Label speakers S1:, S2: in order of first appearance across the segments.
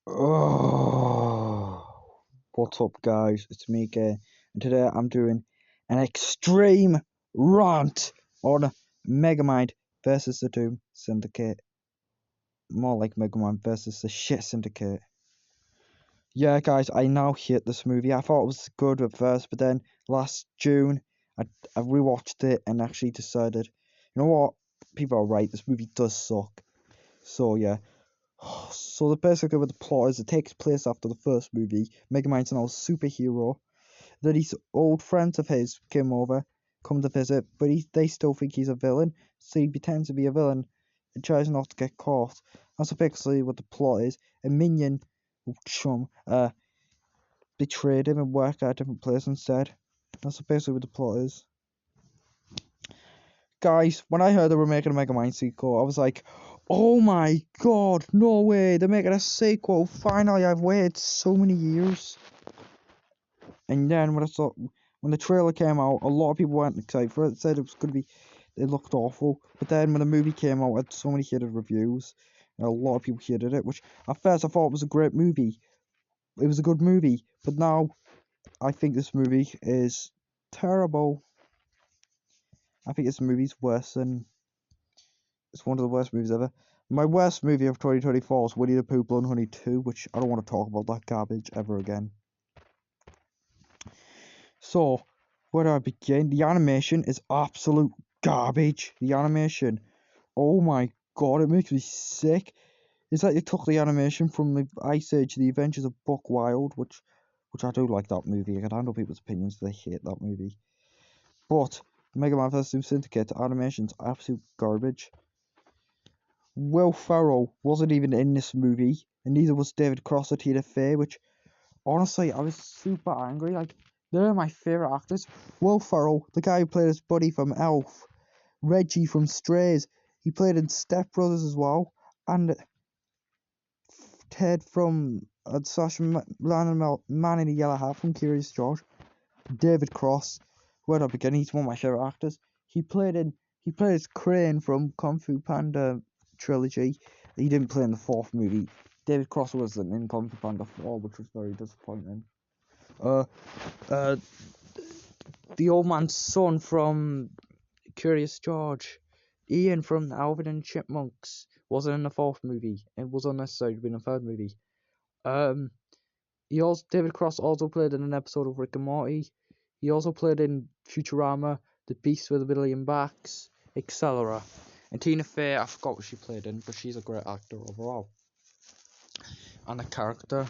S1: Oh, what's up, guys? It's me again, and today I'm doing an extreme rant on Megamind versus the Doom Syndicate. More like Megamind versus the shit Syndicate. Yeah, guys, I now hate this movie. I thought it was good at first, but then last June I rewatched it and actually decided, you know what? People are right. This movie does suck. So yeah. So the basically what the plot is, it takes place after the first movie. Megamind's now a superhero. Then these old friends of his come to visit, but they still think he's a villain. So he pretends to be a villain and tries not to get caught. That's basically what the plot is. A minion, Chum, betrayed him and worked at a different place instead. That's basically what the plot is. Guys, when I heard they were making a Megamind sequel, I was like, oh my god, no way, they're making a sequel. Finally, I've waited so many years. And then when the trailer came out, a lot of people weren't excited for it. Said it was going to be, it looked awful. But then when the movie came out, it had so many hated reviews. And a lot of people hated it, which at first I thought it was a great movie. It was a good movie. But now, I think this movie is terrible. I think this movie's worse than... It's one of the worst movies ever. My worst movie of 2024 is Winnie the Pooh Blood Honey 2, which I don't want to talk about that garbage ever again. So, where do I begin? The animation is absolute garbage. The animation. Oh my god, it makes me sick. It's like they took the animation from the Ice Age, The Adventures of Buck Wild, which I do like that movie. I can handle people's opinions, they hate that movie. But Mega Man vs. Doom Syndicate animation's absolute garbage. Will Ferrell wasn't even in this movie, and neither was David Cross or Tina Fey, which, honestly, I was super angry. Like, they're my favourite actors. Will Ferrell, the guy who played his buddy from Elf, Reggie from Strays, he played in Step Brothers as well, and Ted from Sasha Man in the Yellow Hat from Curious George. David Cross, where do I begin? He's one of my favourite actors. He played as Crane from Kung Fu Panda trilogy. He didn't play in the fourth movie. David Cross wasn't in Kung Fu Panda 4, which was very disappointing. The old man's son from Curious George, Ian from Alvin and Chipmunks, wasn't in the fourth movie. It was unnecessary to be in the third movie. David Cross also played in an episode of Rick and Morty. He also played in Futurama, The Beast with a Billion Backs, etc. And Tina Fey, I forgot what she played in, but she's a great actor overall. And the character,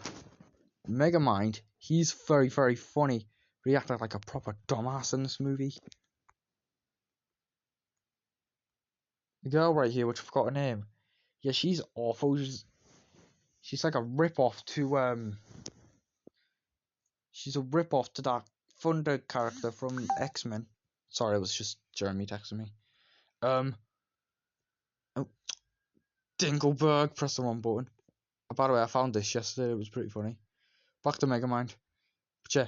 S1: Megamind, he's very, very funny. He acted like a proper dumbass in this movie. The girl right here, which I forgot her name, yeah, she's awful. She's like a rip-off to she's a rip-off to that Thunder character from X-Men. Sorry, it was just Jeremy texting me. Oh, Dingleberg, press the wrong button. By the way, I found this yesterday, it was pretty funny. Back to Megamind. But yeah,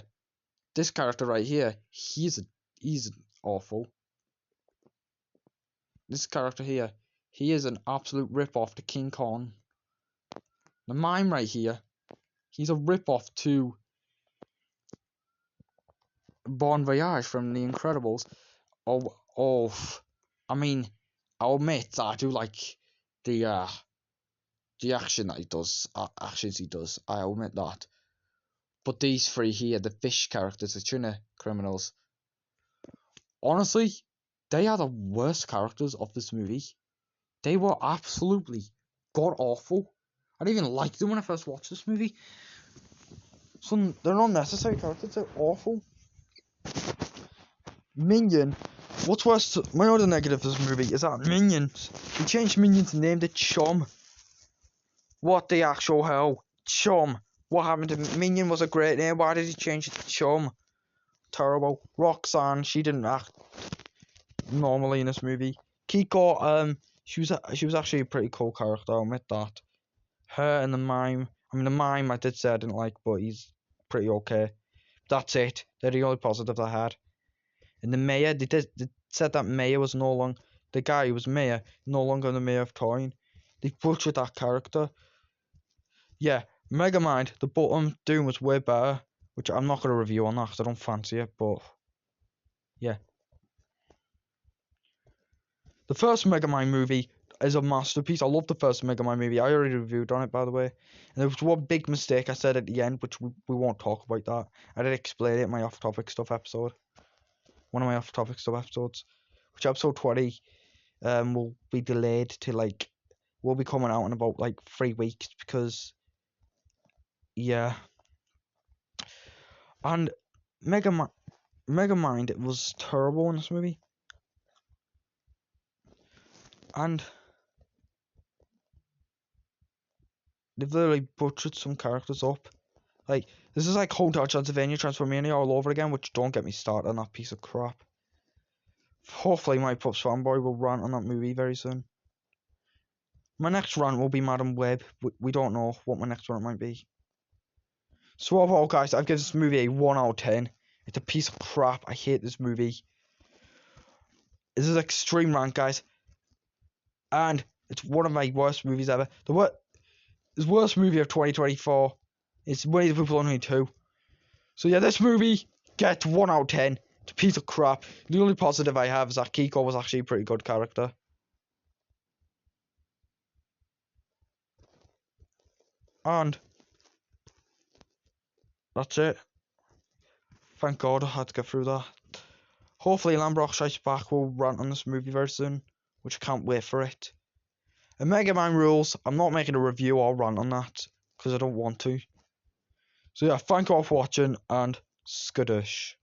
S1: this character right here, he's awful. This character here, he is an absolute rip-off to King Kong. The mime right here, he's a rip-off to Bon Voyage from The Incredibles. I mean, I'll admit that I do like the action that he does, actions he does. I'll admit that. But these three here, the fish characters, the tuna criminals, honestly, they are the worst characters of this movie. They were absolutely god awful. I didn't even like them when I first watched this movie. So they're not necessary characters, they're awful. Minion. What's worse, my other negative of this movie is that Minions. They changed Minions and named it Chum. What the actual hell? Chum. What happened to Minion was a great name, why did he change it to Chum? Terrible. Roxanne, she didn't act normally in this movie. Keiko, she was actually a pretty cool character, I'll admit that. Her and the mime, the mime I did say I didn't like, but he's pretty okay. That's it. They're the only positives I had. And the mayor, they said that mayor was the guy who was mayor, no longer the mayor of Toyne. They butchered that character. Yeah, Megamind, the bottom Doom was way better, which I'm not going to review on that because I don't fancy it, but yeah. The first Megamind movie is a masterpiece. I love the first Megamind movie. I already reviewed on it, by the way. And there was one big mistake I said at the end, which we won't talk about that. I did explain it in my off-topic stuff episode. One of my off-topic stuff episodes. Which episode 20 will be delayed to like... will be coming out in about like 3 weeks because... yeah. And Megamind, it was terrible in this movie. And... they've literally butchered some characters up. Like, this is like Hotel Transylvania Transformania all over again, which don't get me started on that piece of crap. Hopefully my Pups fanboy will rant on that movie very soon. My next rant will be Madam Web. We don't know what my next rant might be. So overall, guys, I've given this movie a 1 out of 10. It's a piece of crap. I hate this movie. This is extreme rant, guys. And it's one of my worst movies ever. The worst movie of 2024. It's Winnie the Pooh Only 2. So yeah, this movie gets 1 out of 10. It's a piece of crap. The only positive I have is that Keiko was actually a pretty good character. And that's it. Thank God I had to get through that. Hopefully Lambrox Strikes Back will rant on this movie very soon, which I can't wait for it. And Megamind rules, I'm not making a review or rant on that, because I don't want to. So yeah, thank you all for watching, and skadoosh.